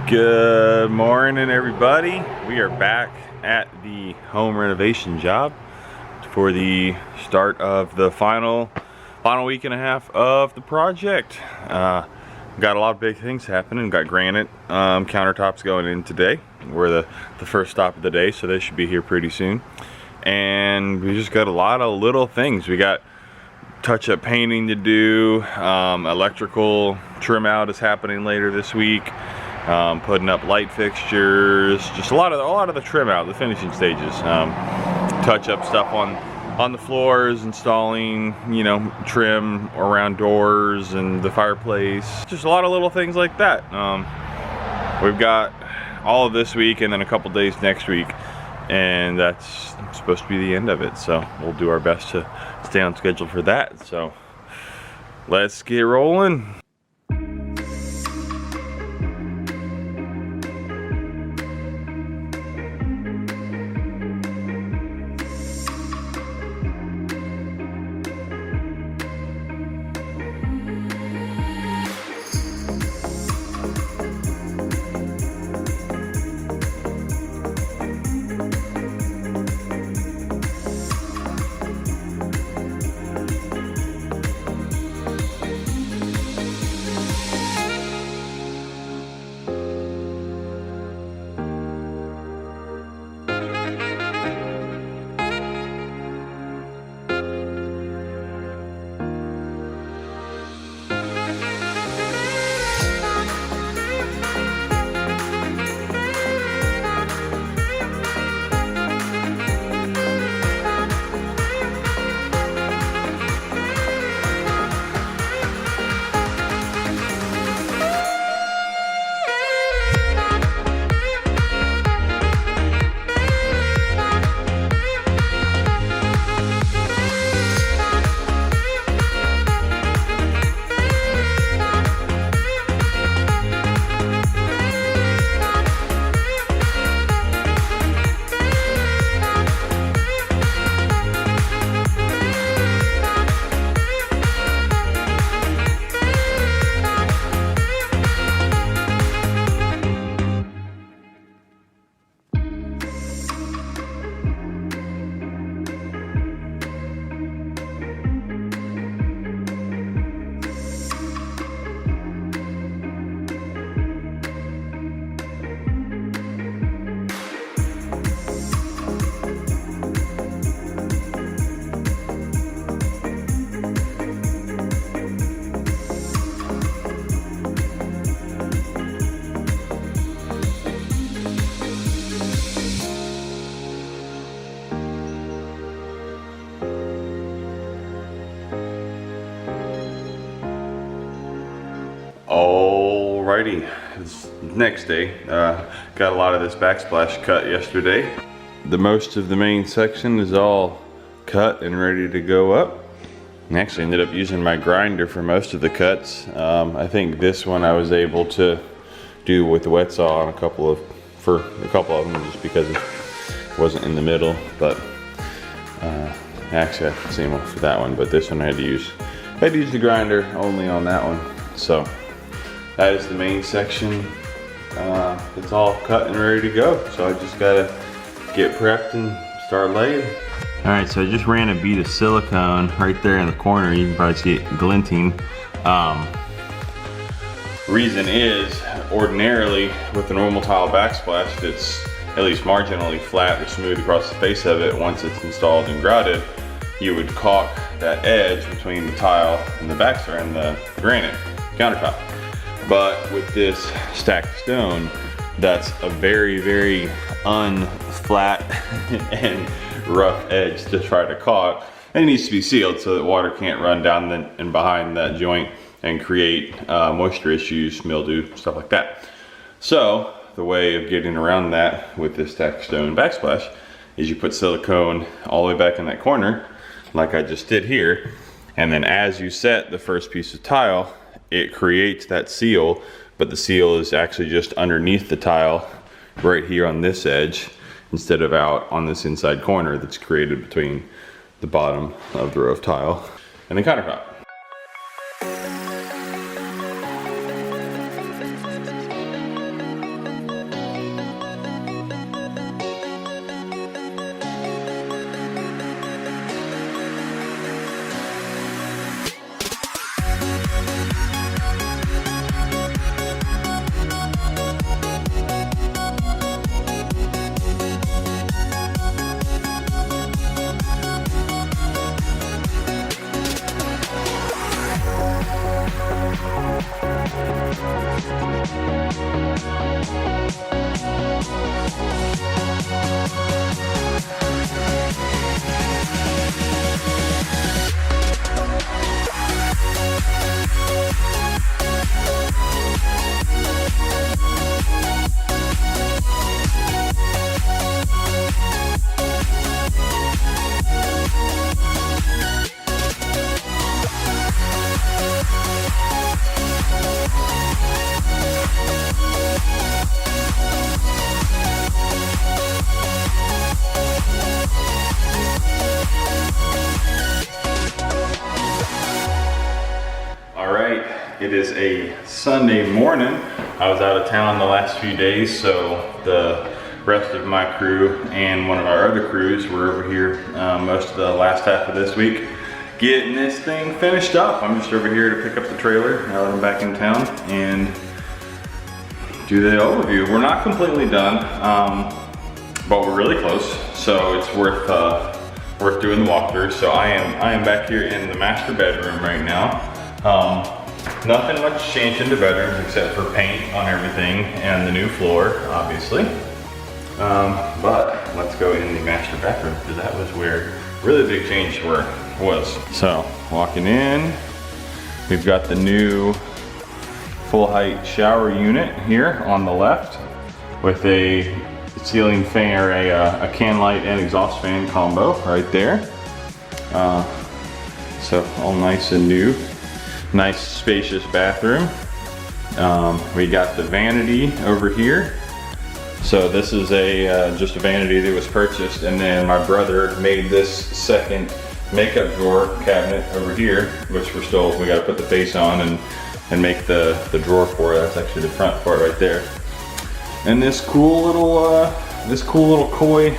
Good morning, everybody. We are back at the home renovation job for the start of the final week and a half of the project. Got a lot of big things happening. We've got granite countertops going in today. We're the first stop of the day, so they should be here pretty soon. And we just got a lot of little things. We got touch-up painting to do. Electrical trim out is happening later this week. Putting up light fixtures, just a lot of the trim out, the finishing stages. Touch up stuff on the floors, installing, trim around doors and the fireplace. Just a lot of little things like that. We've got all of this week and then a couple days next week, and that's supposed to be the end of it. So we'll do our best to stay on schedule for that. So let's get rolling. Alrighty, it's the next day. Got a lot of this backsplash cut yesterday. The most of the main section is all cut and ready to go up. I actually ended up using my grinder for most of the cuts. I think this one I was able to do with the wet saw on for a couple of them, just because it wasn't in the middle. But actually, I same one for that one. But this one I had to use the grinder only on that one. So that is the main section. It's all cut and ready to go. So I just gotta get prepped and start laying. All right, so I just ran a bead of silicone right there in the corner. You can probably see it glinting. Reason is, ordinarily with a normal tile backsplash, if it's at least marginally flat or smooth across the face of it, once it's installed and grouted, you would caulk that edge between the tile and the and the granite countertop. But with this stacked stone, that's a very, very unflat and rough edge to try to caulk. And it needs to be sealed so that water can't run down and behind that joint and create moisture issues, mildew, stuff like that. So the way of getting around that with this stacked stone backsplash is you put silicone all the way back in that corner, like I just did here. And then as you set the first piece of tile, it creates that seal, but the seal is actually just underneath the tile right here on this edge instead of out on this inside corner that's created between the bottom of the row of tile and the countertop. a Sunday morning. I was out of town the last few days, so the rest of my crew and one of our other crews were over here most of the last half of this week getting this thing finished up. I'm just over here to pick up the trailer now that I'm back in town and do the overview. We're not completely done, but we're really close, so it's worth doing the walkthrough. So I am back here in the master bedroom right now. Nothing much changed in the bedrooms except for paint on everything and the new floor, obviously. But let's go in the master bathroom because that was where really big change was. So walking in, we've got the new full height shower unit here on the left with a ceiling fan or a can light and exhaust fan combo right there. So all nice and new. Nice spacious bathroom. We got the vanity over here. So this is just a vanity that was purchased, and then my brother made this second makeup drawer cabinet over here, which we gotta put the face on and make the drawer for it. That's actually the front part right there. And this cool little koi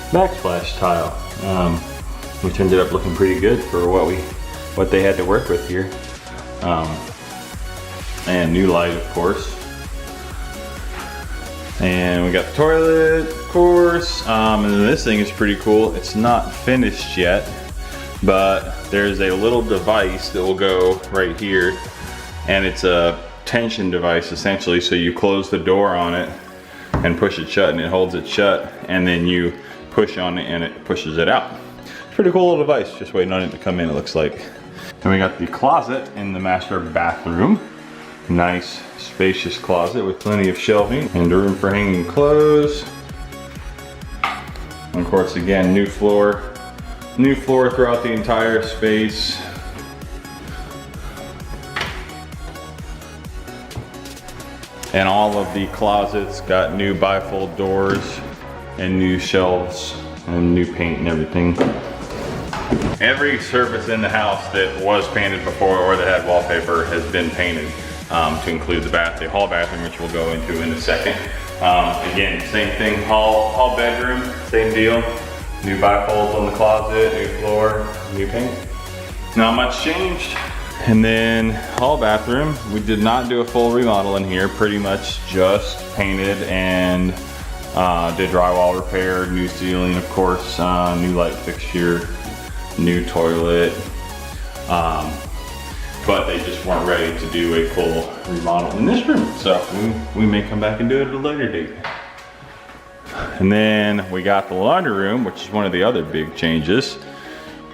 backsplash tile, which ended up looking pretty good for what they had to work with here. And new light, of course. And we got the toilet, of course. And then this thing is pretty cool. It's not finished yet, but there's a little device that will go right here, and it's a tension device essentially. So you close the door on it and push it shut, and it holds it shut, and then you push on it and it pushes it out. Pretty cool little device, just waiting on it to come in, it looks like. And we got the closet in the master bathroom. Nice spacious closet with plenty of shelving and a room for hanging clothes. And of course, again, new floor throughout the entire space. And all of the closets got new bifold doors and new shelves and new paint and everything. Every surface in the house that was painted before or that had wallpaper has been painted, to include the hall bathroom, which we'll go into in a second. Again, same thing, hall bedroom, same deal. New bifolds on the closet, new floor, new paint. Not much changed. And then hall bathroom, we did not do a full remodel in here, pretty much just painted and did drywall repair, new ceiling, of course, new light fixture, new toilet. But they just weren't ready to do a full remodel in this room. So we may come back and do it at a later date. And then we got the laundry room, which is one of the other big changes.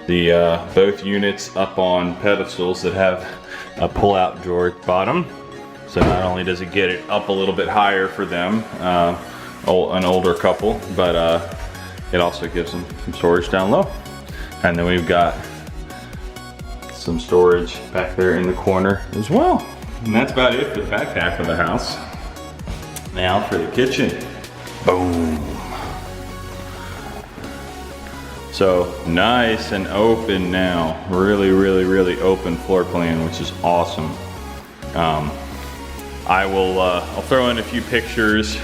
The both units up on pedestals that have a pull-out drawer at the bottom. So not only does it get it up a little bit higher for them, an older couple, but it also gives them some storage down low. And then we've got some storage back there in the corner as well. And that's about it for the back half of the house. Now for the kitchen. Boom. So nice and open now. Really, really, really open floor plan, which is awesome. I'll throw in a few pictures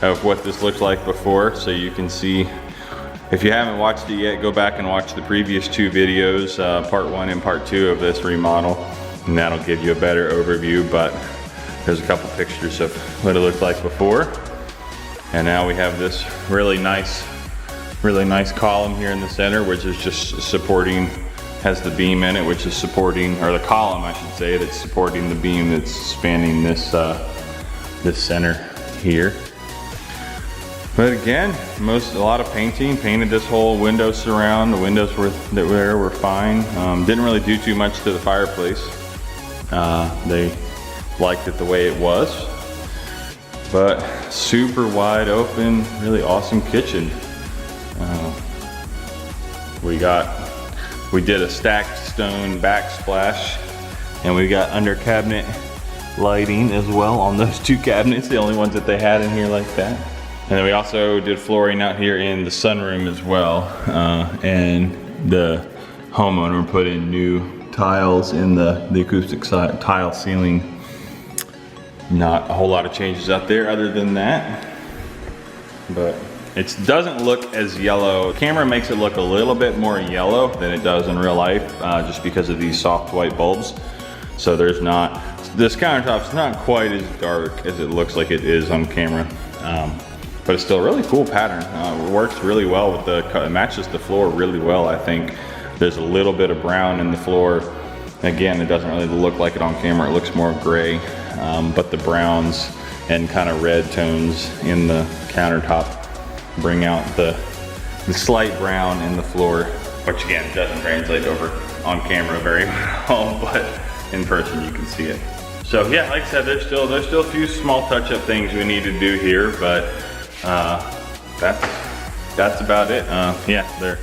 of what this looked like before so you can see. If you haven't watched it yet, go back and watch the previous two videos, part 1 and part 2 of this remodel, and that'll give you a better overview, but there's a couple pictures of what it looked like before. And now we have this really nice column here in the center, which is just supporting, has the beam in it, which is supporting, or the column I should say, that's supporting the beam that's spanning this center here. But again, a lot of painting, painted this whole window surround. The windows were fine. Didn't really do too much to the fireplace. They liked it the way it was. But super wide open, really awesome kitchen. We did a stacked stone backsplash, and we got under cabinet lighting as well on those two cabinets, the only ones that they had in here like that. And then we also did flooring out here in the sunroom as well. And the homeowner put in new tiles in the acoustic side, tile ceiling. Not a whole lot of changes out there other than that. But it doesn't look as yellow. The camera makes it look a little bit more yellow than it does in real life, just because of these soft white bulbs. So there's not, this countertop's not quite as dark as it looks like it is on camera. But it's still a really cool pattern. It works really well with it matches the floor really well, I think. There's a little bit of brown in the floor. Again, it doesn't really look like it on camera. It looks more gray, but the browns and kind of red tones in the countertop bring out the slight brown in the floor, which again, doesn't translate over on camera very well, but in person you can see it. So yeah, like I said, there's still a few small touch-up things we need to do here, but that's about it. Yeah,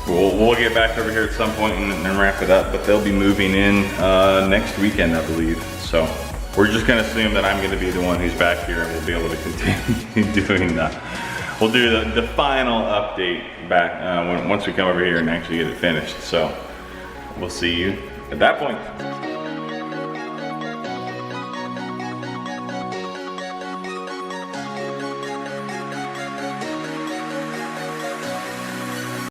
we'll get back over here at some point and wrap it up, but they'll be moving in next weekend, I believe. So we're just gonna assume that I'm gonna be the one who's back here, and we'll be able to continue doing that. We'll do the final update back once we come over here and actually get it finished. So we'll see you at that point.